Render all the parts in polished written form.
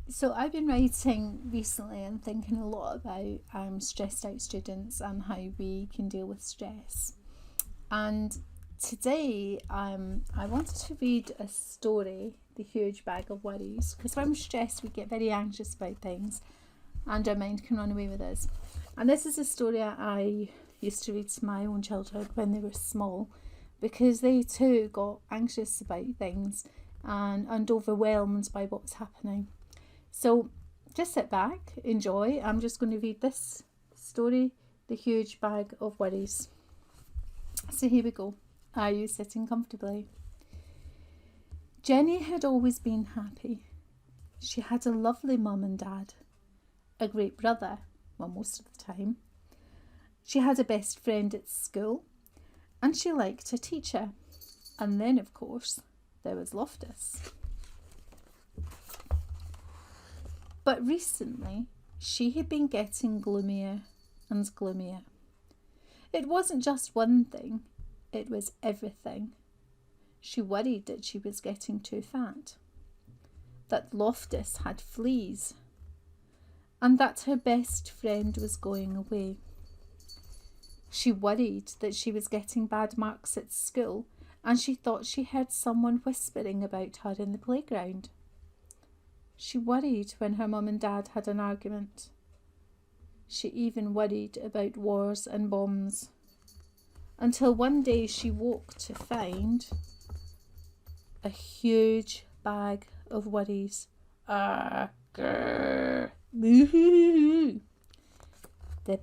So I've been writing recently and thinking a lot about stressed out students and how we can deal with stress. And today I wanted to read a story, The Huge Bag of Worries, because when we're stressed we get very anxious about things and our mind can run away with us. And this is a story I used to read to my own children when they were small, because they too got anxious about things and overwhelmed by what's happening. So just sit back, enjoy. I'm just going to read this story, The Huge Bag of Worries. So here we go. Are you sitting comfortably? Jenny had always been happy. She had a lovely mum and dad, a great brother, well, most of the time. She had a best friend at school, and she liked her teacher. And then, of course, there was Loftus. But recently, she had been getting gloomier and gloomier. It wasn't just one thing, it was everything. She worried that she was getting too fat, that Loftus had fleas, and that her best friend was going away. She worried that she was getting bad marks at school, and she thought she heard someone whispering about her in the playground. She worried when her mum and dad had an argument. She even worried about wars and bombs. Until one day she woke to find a huge bag of worries. The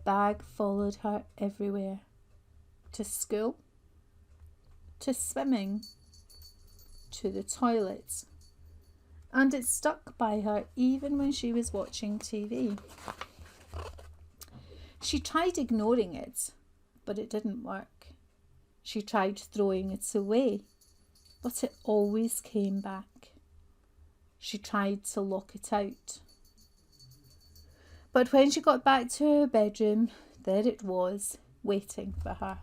bag followed her everywhere. To school, to swimming, to the toilets. And it stuck by her even when she was watching TV. She tried ignoring it, but it didn't work. She tried throwing it away, but it always came back. She tried to lock it out. But when she got back to her bedroom, there it was, waiting for her.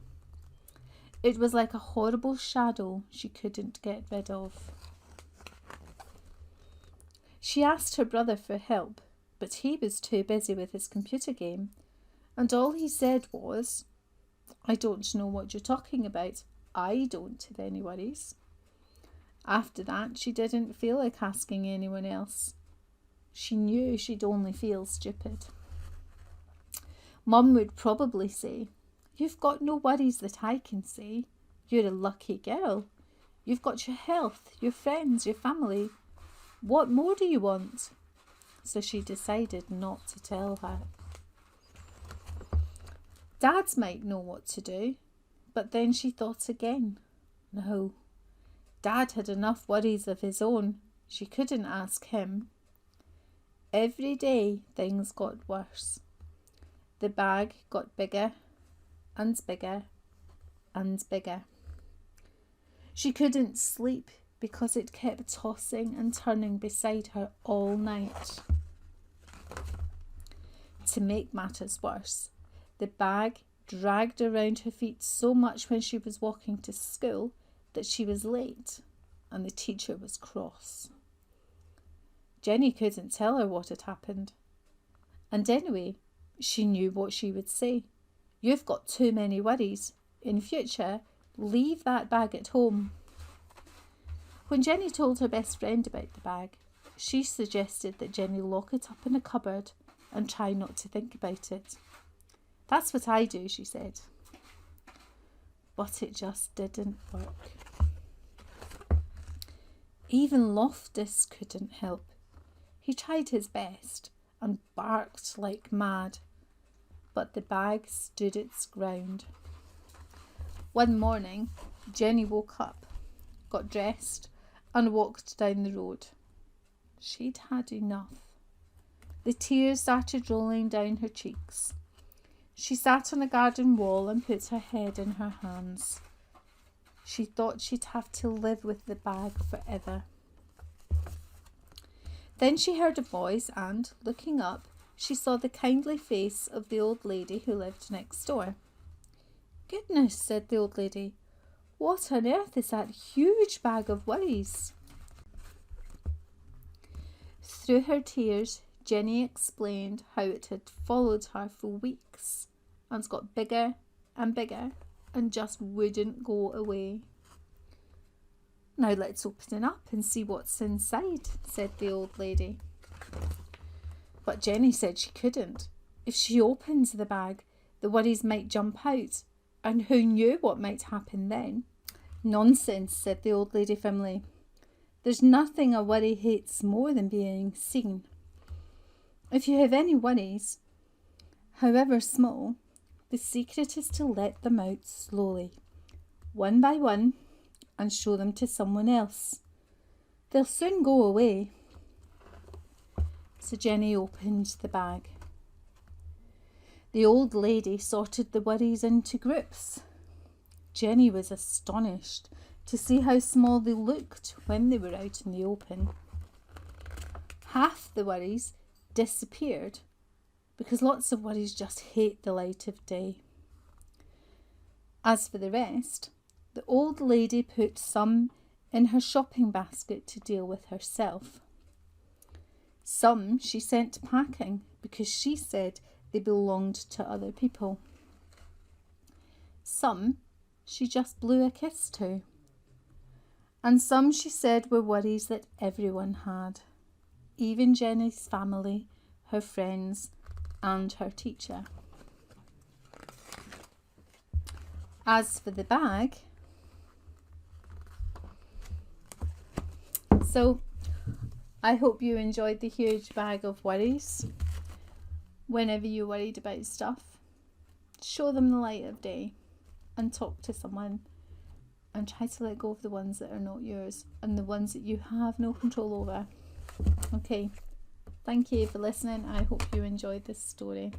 It was like a horrible shadow she couldn't get rid of. She asked her brother for help, but he was too busy with his computer game, and all he said was, "I don't know what you're talking about. I don't have any worries." After that, she didn't feel like asking anyone else. She knew she'd only feel stupid. Mum would probably say, "You've got no worries that I can see. You're a lucky girl. You've got your health, your friends, your family. What more do you want?" So she decided not to tell her. Dads might know what to do, but then she thought again. No, Dad had enough worries of his own. She couldn't ask him. Every day things got worse. The bag got bigger and bigger and bigger. She couldn't sleep because it kept tossing and turning beside her all night. To make matters worse, the bag dragged around her feet so much when she was walking to school that she was late and the teacher was cross. Jenny couldn't tell her what had happened. And anyway, she knew what she would say. "You've got too many worries. In future, leave that bag at home." When Jenny told her best friend about the bag, she suggested that Jenny lock it up in a cupboard and try not to think about it. "That's what I do," she said. But it just didn't work. Even Loftus couldn't help. He tried his best and barked like mad, but the bag stood its ground. One morning, Jenny woke up, got dressed, and walked down the road. She'd had enough. The tears started rolling down her cheeks. She sat on a garden wall and put her head in her hands. She thought she'd have to live with the bag forever. Then she heard a voice and, looking up, she saw the kindly face of the old lady who lived next door. "Goodness," said the old lady, "what on earth is that huge bag of worries?" Through her tears, Jenny explained how it had followed her for weeks and got bigger and bigger and just wouldn't go away. Now let's open it up and see what's inside, said the old lady. But Jenny said she couldn't. If she opened the bag, the worries might jump out, and who knew what might happen then? Nonsense, said the old lady firmly. There's nothing a worry hates more than being seen. If you have any worries, however small, the secret is to let them out slowly, one by one, and show them to someone else. They'll soon go away. So Jenny opened the bag. The old lady sorted the worries into groups. Jenny was astonished to see how small they looked when they were out in the open. Half the worries disappeared because lots of worries just hate the light of day. As for the rest, the old lady put some in her shopping basket to deal with herself. Some she sent packing because she said they belonged to other people. Some she just blew a kiss to. And some she said were worries that everyone had, even Jenny's family, her friends, and her teacher. As for the bag, so I hope you enjoyed the huge bag of worries. Whenever you're worried about stuff, show them the light of day and talk to someone and try to let go of the ones that are not yours and the ones that you have no control over. Okay, thank you for listening. I hope you enjoyed this story.